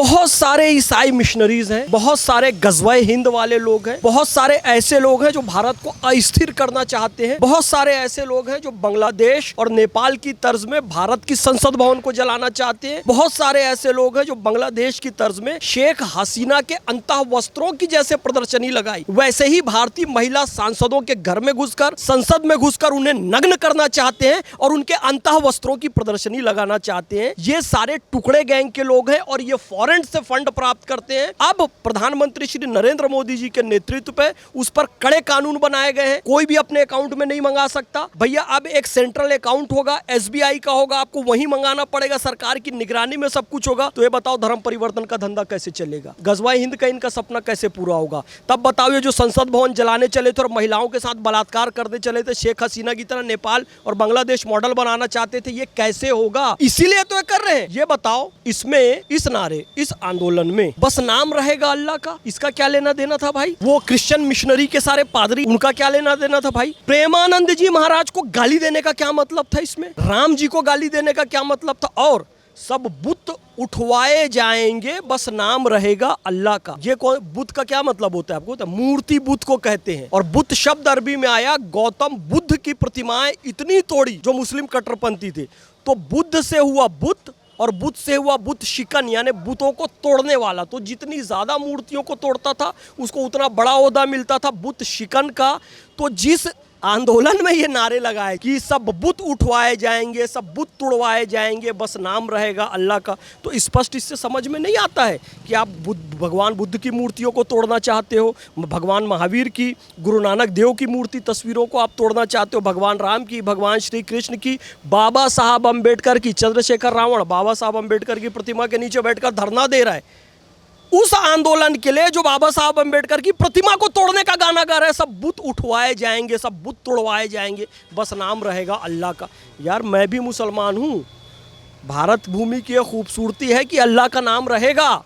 बहुत सारे ईसाई मिशनरीज हैं, बहुत सारे गज़वाए हिंद वाले लोग हैं, बहुत सारे ऐसे लोग हैं जो भारत को अस्थिर करना चाहते हैं, बहुत सारे ऐसे लोग हैं जो बांग्लादेश और नेपाल की तर्ज में भारत की संसद भवन को जलाना चाहते हैं, बहुत सारे ऐसे लोग हैं जो बांग्लादेश की तर्ज में शेख हसीना के अंतः वस्त्रों की जैसे प्रदर्शनी लगाई वैसे ही भारतीय महिला सांसदों के घर में घुसकर, संसद में घुसकर उन्हें नग्न करना चाहते हैं और उनके अंतः वस्त्रों की प्रदर्शनी लगाना चाहते हैं। ये सारे टुकड़े गैंग के लोग हैं और ये फॉरेन से फंड प्राप्त करते हैं। अब प्रधानमंत्री श्री नरेंद्र मोदी जी के नेतृत्व पे उस पर कड़े कानून बनाए गए हैं। कोई भी अपने अकाउंट में नहीं मंगा सकता भैया। अब एक सेंट्रल अकाउंट होगा, SBI का होगा, आपको वहीं मंगाना पड़ेगा, सरकार की निगरानी में सब कुछ होगा। तो ये बताओ धर्म परिवर्तन का धंधा कैसे चलेगा? गज़वाए हिंद का इनका सपना कैसे पूरा होगा? तब बताओ ये जो संसद भवन जलाने चले थे और महिलाओं के साथ बलात्कार करने चले थे, शेख हसीना की तरह नेपाल और बांग्लादेश मॉडल बनाना चाहते थे, ये कैसे होगा? इसीलिए तो ये कर रहे हैं। ये बताओ इसमें, इस नारे, इस आंदोलन में बस नाम रहेगा अल्लाह का, इसका क्या लेना देना था भाई? वो क्रिश्चियन मिशनरी के सारे पादरी, उनका क्या लेना देना था भाई? प्रेमानंद जी महाराज को गाली देने का क्या मतलब था इसमें? राम जी को गाली देने का क्या मतलब था? और सब बुत उठवाए जाएंगे, बस नाम रहेगा अल्लाह का। ये कौन? बुत का क्या मतलब होता है आपको? तो मूर्ति बुत को कहते हैं। और बुत शब्द अरबी में आया, गौतम बुद्ध की प्रतिमाएं इतनी तोड़ी जो मुस्लिम कट्टरपंथी थे, तो बुद्ध से हुआ बुत और बुद्ध से हुआ बुत शिकन, यानी बुतों को तोड़ने वाला। तो जितनी ज्यादा मूर्तियों को तोड़ता था उसको उतना बड़ा ओहदा मिलता था बुत शिकन का। तो जिस आंदोलन में ये नारे लगाए कि सब बुत उठवाए जाएंगे, सब बुत तुड़वाए जाएंगे, बस नाम रहेगा अल्लाह का, तो स्पष्ट इससे समझ में नहीं आता है कि आप भगवान बुद्ध की मूर्तियों को तोड़ना चाहते हो, भगवान महावीर की, गुरु नानक देव की मूर्ति तस्वीरों को आप तोड़ना चाहते हो, भगवान राम की, भगवान श्री कृष्ण की, बाबा साहब अम्बेडकर की, चंद्रशेखर रावण बाबा साहब अम्बेडकर की प्रतिमा के नीचे बैठकर धरना दे रहा है उस आंदोलन के लिए जो बाबा साहब अम्बेडकर की प्रतिमा को तोड़ने का गाना गा रहा है। सब बुत उठवाए जाएंगे, सब बुत तोड़वाए जाएंगे, बस नाम रहेगा अल्लाह का। यार मैं भी मुसलमान हूँ, भारत भूमि की खूबसूरती है कि अल्लाह का नाम रहेगा,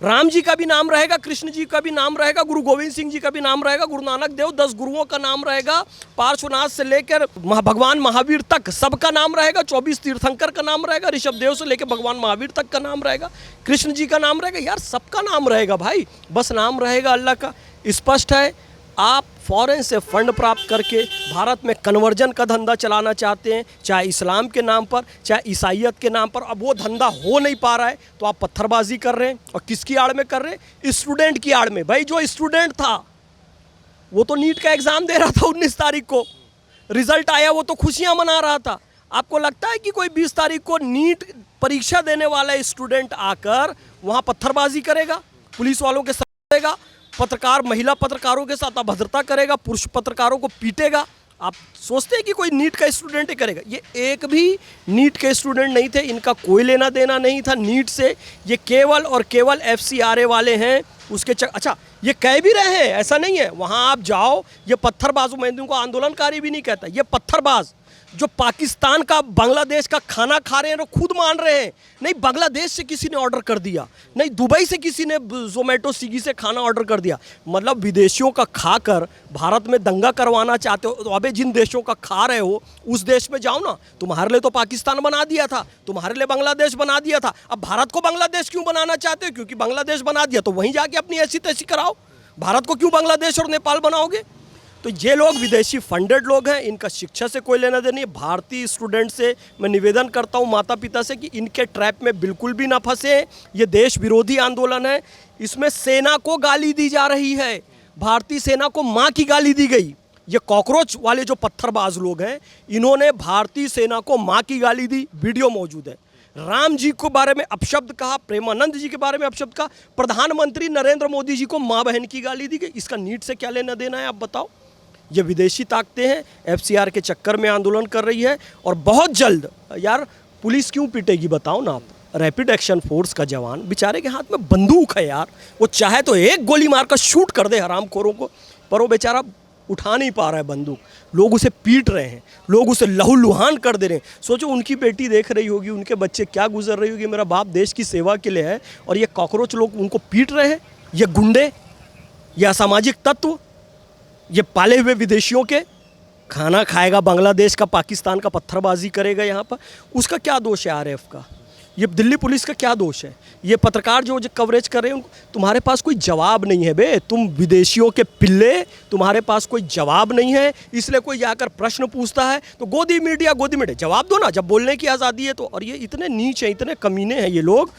राम जी का भी नाम रहेगा, कृष्ण जी का भी नाम रहेगा, गुरु गोविंद सिंह जी का भी नाम रहेगा, गुरु नानक देव 10 गुरुओं का नाम रहेगा, पार्श्वनाथ से लेकर भगवान महावीर तक सबका नाम रहेगा, 24 तीर्थंकर का नाम रहेगा, ऋषभ देव से लेकर भगवान महावीर तक का नाम रहेगा, कृष्ण जी का नाम रहेगा। यार सबका नाम रहेगा भाई, बस नाम रहेगा अल्लाह का। स्पष्ट है आप फॉरेन से फंड प्राप्त करके भारत में कन्वर्जन का धंधा चलाना चाहते हैं, चाहे इस्लाम के नाम पर, चाहे ईसाइयत के नाम पर। अब वो धंधा हो नहीं पा रहा है तो आप पत्थरबाजी कर रहे हैं। और किसकी आड़ में कर रहे हैं? स्टूडेंट की आड़ में। भाई जो स्टूडेंट था वो तो नीट का एग्ज़ाम दे रहा था, 19 तारीख को रिजल्ट आया, वो तो खुशियाँ मना रहा था। आपको लगता है कि कोई 20 तारीख को नीट परीक्षा देने वाला स्टूडेंट आकर वहाँ पत्थरबाजी करेगा, पुलिस वालों के साथ करेगा, पत्रकार, महिला पत्रकारों के साथ अभद्रता करेगा, पुरुष पत्रकारों को पीटेगा? आप सोचते हैं कि कोई नीट का स्टूडेंट ही करेगा? ये एक भी नीट के स्टूडेंट नहीं थे, इनका कोई लेना देना नहीं था नीट से। ये केवल और केवल FCRA वाले हैं उसके अच्छा ये कह भी रहे हैं, ऐसा नहीं है, वहाँ आप जाओ, ये पत्थरबाजों, मैं इनको आंदोलनकारी भी नहीं कहता, ये पत्थरबाज जो पाकिस्तान का, बांग्लादेश का खाना खा रहे हैं वो खुद मान रहे हैं, नहीं बांग्लादेश से किसी ने ऑर्डर कर दिया, नहीं दुबई से किसी ने जोमेटो स्विगी से खाना ऑर्डर कर दिया। मतलब विदेशियों का खाकर भारत में दंगा करवाना चाहते हो? तो अबे जिन देशों का खा रहे हो उस देश में जाओ ना। तुम्हारे लिए तो पाकिस्तान बना दिया था, तुम्हारे लिए बांग्लादेश बना दिया था, अब भारत को बांग्लादेश क्यों बनाना चाहते हो? क्योंकि बांग्लादेश बना दिया तो वहीं जाके अपनी ऐसी तैसी कराओ। भारत को क्यों बांग्लादेश और नेपाल बनाओगे? तो ये लोग विदेशी फंडेड लोग हैं, इनका शिक्षा से कोई लेना देना नहीं। भारतीय स्टूडेंट से मैं निवेदन करता हूँ, माता पिता से, कि इनके ट्रैप में बिल्कुल भी ना फंसे। ये देश विरोधी आंदोलन है, इसमें सेना को गाली दी जा रही है, भारतीय सेना को माँ की गाली दी गई। ये कॉकरोच वाले जो पत्थरबाज लोग हैं, इन्होंने भारतीय सेना को माँ की गाली दी, वीडियो मौजूद है। राम जी के बारे में अपशब्द कहा, प्रेमानंद जी के बारे में अपशब्द कहा, प्रधानमंत्री नरेंद्र मोदी जी को माँ बहन की गाली दी गई। इसका नीट से क्या लेना देना है आप बताओ? ये विदेशी ताकतें हैं, FCR के चक्कर में आंदोलन कर रही है। और बहुत जल्द, यार पुलिस क्यों पीटेगी बताओ ना आप? रैपिड एक्शन फोर्स का जवान, बेचारे के हाथ में बंदूक है यार, वो चाहे तो एक गोली मारकर शूट कर दे हरामखोरों को, पर वो बेचारा उठा नहीं पा रहा है बंदूक। लोग उसे पीट रहे हैं, लोग उसे लहूलुहान कर दे रहे हैं। सोचो उनकी बेटी देख रही होगी, उनके बच्चे क्या गुजर रही होगी, मेरा बाप देश की सेवा के लिए है और ये कॉकरोच लोग उनको पीट रहे हैं। ये गुंडे, ये असामाजिक तत्व, ये पाले हुए विदेशियों के खाना खाएगा बांग्लादेश का, पाकिस्तान का, पत्थरबाजी करेगा यहाँ पर, उसका क्या दोष है RF का? ये दिल्ली पुलिस का क्या दोष है? ये पत्रकार जो कवरेज कर रहे हैं, तुम्हारे पास कोई जवाब नहीं है बे, तुम विदेशियों के पिल्ले, तुम्हारे पास कोई जवाब नहीं है, इसलिए कोई जाकर प्रश्न पूछता है तो गोदी मीडिया जवाब दो ना, जब बोलने की आज़ादी है तो। और ये इतने नीच हैं, इतने कमीने हैं ये लोग,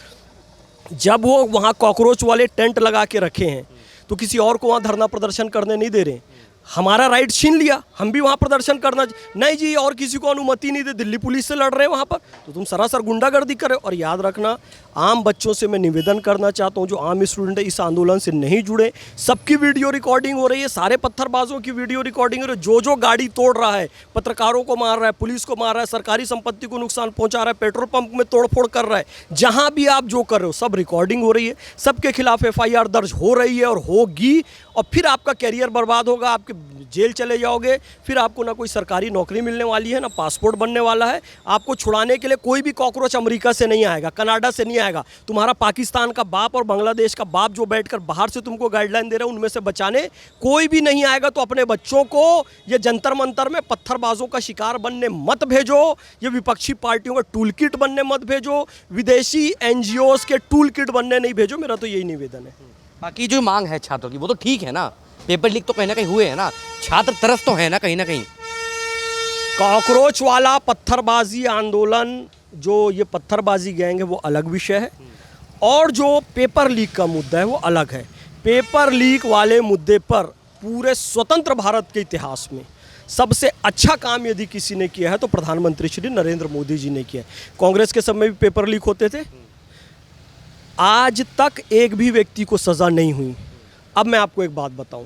जब वो वहाँ कॉकरोच वाले टेंट लगा के रखे हैं तो किसी और को वहाँ धरना प्रदर्शन करने नहीं दे रहे। हमारा राइट छीन लिया, हम भी वहाँ प्रदर्शन करना नहीं जी, और किसी को अनुमति नहीं दे, दिल्ली पुलिस से लड़ रहे हैं वहाँ पर, तो तुम सरासर गुंडागर्दी कर रहे हो। और याद रखना, आम बच्चों से मैं निवेदन करना चाहता हूँ, जो आम स्टूडेंट है, इस आंदोलन से नहीं जुड़े, सबकी वीडियो रिकॉर्डिंग हो रही है, सारे पत्थरबाजों की वीडियो रिकॉर्डिंग हो रही है, जो गाड़ी तोड़ रहा है, पत्रकारों को मार रहा है, पुलिस को मार रहा है, सरकारी संपत्ति को नुकसान पहुँचा रहा है, पेट्रोल पंप में तोड़फोड़ कर रहा है, जहाँ भी आप जो कर रहे हो सब रिकॉर्डिंग हो रही है, सबके खिलाफ FIR दर्ज हो रही है और होगी। और फिर आपका कैरियर बर्बाद होगा, आपके जेल चले जाओगे, फिर आपको ना कोई सरकारी नौकरी मिलने वाली है, ना पासपोर्ट बनने वाला है। आपको छुड़ाने के लिए कोई भी कॉकरोच अमेरिका से नहीं आएगा, कनाडा से नहीं आएगा, तुम्हारा पाकिस्तान का बाप और बांग्लादेश का बाप जो बैठकर बाहर से तुमको गाइडलाइन दे रहे हैं, उनमें से बचाने कोई भी नहीं आएगा। तो अपने बच्चों को ये जंतर मंतर में पत्थरबाजों का शिकार बनने मत भेजो, ये विपक्षी पार्टियों का टूल किट बनने मत भेजो, विदेशी NGOs के टूल किट बनने नहीं भेजो, मेरा तो यही निवेदन है। बाकी जो मांग है छात्रों की वो तो ठीक है ना, पेपर लीक तो कहीं ना कहीं हुए हैं ना, छात्र तरस तो है ना कहीं। कॉकरोच वाला पत्थरबाजी आंदोलन, जो ये पत्थरबाजी गैंग है, वो अलग विषय है, और जो पेपर लीक का मुद्दा है वो अलग है। पेपर लीक वाले मुद्दे पर पूरे स्वतंत्र भारत के इतिहास में सबसे अच्छा काम यदि किसी ने किया है तो प्रधानमंत्री श्री नरेंद्र मोदी जी ने किया है। कांग्रेस के समय भी पेपर लीक होते थे, आज तक एक भी व्यक्ति को सज़ा नहीं हुई। अब मैं आपको एक बात बताऊं,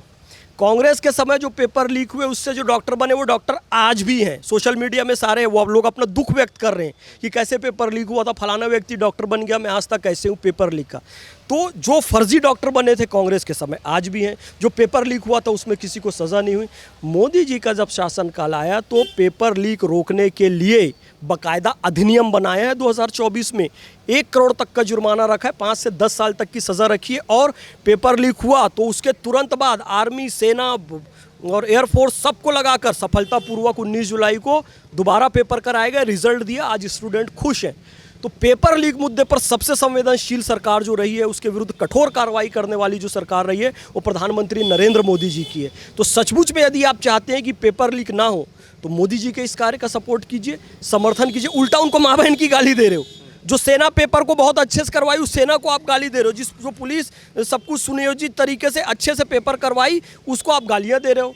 कांग्रेस के समय जो पेपर लीक हुए उससे जो डॉक्टर बने वो डॉक्टर आज भी हैं, सोशल मीडिया में सारे वो लोग अपना दुख व्यक्त कर रहे हैं कि कैसे पेपर लीक हुआ था, फलाना व्यक्ति डॉक्टर बन गया, मैं आज तक कैसे हूँ पेपर लीक का। तो जो फर्जी डॉक्टर बने थे कांग्रेस के समय आज भी हैं, जो पेपर लीक हुआ था उसमें किसी को सज़ा नहीं हुई। मोदी जी का जब शासनकाल आया तो पेपर लीक रोकने के लिए बाकायदा अधिनियम बनाया है 2024 में, 1 करोड़ तक का जुर्माना रखा है, 5 से 10 साल तक की सज़ा रखी है। और पेपर लीक हुआ तो उसके तुरंत बाद आर्मी, सेना और एयरफोर्स सबको लगाकर सफलतापूर्वक 19 जुलाई को दोबारा पेपर कराया गया, रिजल्ट दिया, आज स्टूडेंट खुश हैं। तो पेपर लीक मुद्दे पर सबसे संवेदनशील सरकार जो रही है, उसके विरुद्ध कठोर कार्रवाई करने वाली जो सरकार रही है वो प्रधानमंत्री नरेंद्र मोदी जी की है। तो सचमुच में यदि आप चाहते हैं कि पेपर लीक ना हो तो मोदी जी के इस कार्य का सपोर्ट कीजिए, समर्थन कीजिए। उल्टा उनको माँ बहन की गाली दे रहे हो, जो सेना पेपर को बहुत अच्छे से करवाई उस सेना को आप गाली दे रहे हो, जो पुलिस सब कुछ सुनियोजित तरीके से अच्छे से पेपर करवाई उसको आप गालियाँ दे रहे हो।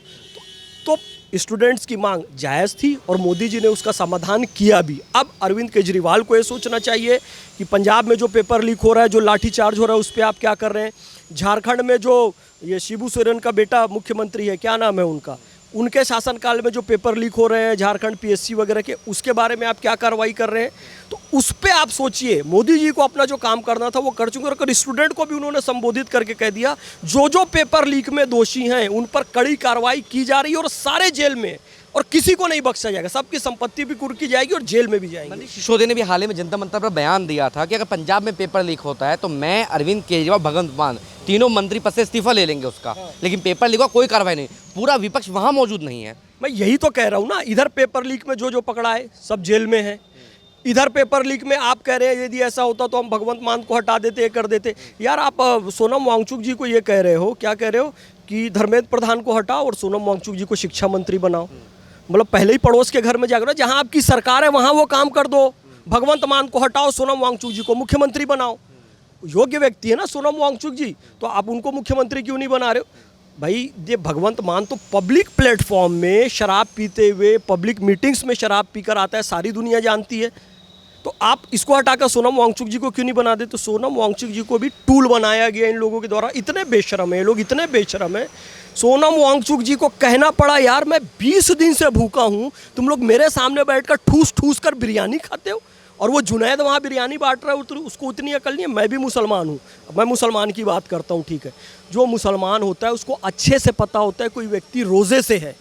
तो स्टूडेंट्स की मांग जायज़ थी और मोदी जी ने उसका समाधान किया भी। अब अरविंद केजरीवाल को ये सोचना चाहिए कि पंजाब में जो पेपर लीक हो रहा है, जो लाठीचार्ज हो रहा है, उस पर आप क्या कर रहे हैं। झारखंड में जो ये शिबू सोरेन का बेटा मुख्यमंत्री है, क्या नाम है उनका, उनके शासनकाल में जो पेपर लीक हो रहे हैं झारखंड PSC वगैरह के, उसके बारे में आप क्या कार्रवाई कर रहे हैं। तो उस पर आप सोचिए। मोदी जी को अपना जो काम करना था वो कर चुके हैं। और स्टूडेंट को भी उन्होंने संबोधित करके कह दिया जो पेपर लीक में दोषी हैं उन पर कड़ी कार्रवाई की जा रही है और सारे जेल में, और किसी को नहीं बख्शा जाएगा, सबकी संपत्ति भी कुर्की जाएगी और जेल में भी जाएंगे। मनीष सिसोदिया ने भी हाल ही में जनता मंत्र पर बयान दिया था कि अगर पंजाब में पेपर लीक होता है तो मैं, अरविंद केजरीवाल, भगवंत मान तीनों मंत्री पद से इस्तीफा ले लेंगे उसका। लेकिन पेपर लीक का कोई कार्रवाई नहीं, पूरा विपक्ष वहाँ मौजूद नहीं है। मैं यही तो कह रहा हूँ ना, इधर पेपर लीक में जो पकड़ा है सब जेल में है, इधर पेपर लीक में आप कह रहे हैं यदि ऐसा होता तो हम भगवंत मान को हटा देते, ये कर देते। यार आप सोनम वांगचुक जी को ये कह रहे हो, क्या कह रहे हो कि धर्मेंद्र प्रधान को हटाओ और सोनम वांगचुक जी को शिक्षा मंत्री बनाओ। मतलब पहले ही पड़ोस के घर में जाकर, जहाँ आपकी सरकार है वहाँ वो काम कर दो। भगवंत मान को हटाओ, सोनम वांगचुक जी को मुख्यमंत्री बनाओ। योग्य व्यक्ति है ना सोनम वांगचुक जी, तो आप उनको मुख्यमंत्री क्यों नहीं बना रहे हो भाई। ये भगवंत मान तो पब्लिक प्लेटफॉर्म में शराब पीते हुए, पब्लिक मीटिंग्स में शराब पीकर आता है, सारी दुनिया जानती है। तो आप इसको हटाकर सोनम वांगचुक जी को क्यों नहीं बना दे। तो सोनम वांगचुक जी को भी टूल बनाया गया इन लोगों के द्वारा। इतने बेशरम है लोग, इतने बेशरम है। सोनम वांगचुक जी को कहना पड़ा, यार मैं 20 दिन से भूखा हूँ, तुम लोग मेरे सामने बैठकर ठूस ठूस कर बिरयानी खाते हो। और वो जुनैद वहाँ बिरयानी बांट रहा है, उसको उतनी अकल नहीं है। मैं भी मुसलमान हूँ, मैं मुसलमान की बात करता हूँ, ठीक है। जो मुसलमान होता है उसको अच्छे से पता होता है कोई व्यक्ति रोज़े से है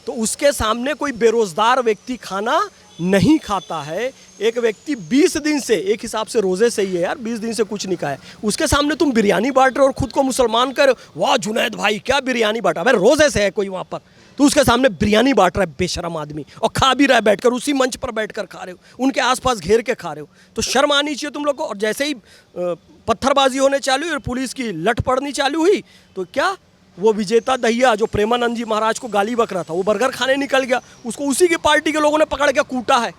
तो उसके सामने कोई बेरोज़गार व्यक्ति खाना नहीं खाता है। एक व्यक्ति 20 दिन से, एक हिसाब से रोज़े से ही है यार, 20 दिन से कुछ नहीं खाया, उसके सामने तुम बिरयानी बांट रहे हो और खुद को मुसलमान कर, वाह जुनैद भाई क्या बिरयानी बांटा, भाई रोज़े से है कोई वहाँ पर। तो उसके सामने बिरयानी बांट रहा है बेशरम आदमी, और खा भी रहा है बैठकर, उसी मंच पर बैठकर खा रहे हो, उनके आसपास घेर के खा रहे हो। तो शर्म आनी चाहिए तुम लोग को। और जैसे ही पत्थरबाजी होने चालू हुई और पुलिस की लट पड़नी चालू हुई, तो क्या वो विजेता दहिया जो प्रेमानंद जी महाराज को गाली बक रहा था, वो बर्गर खाने निकल गया, उसको उसी की पार्टी के लोगों ने पकड़ के कूटा है।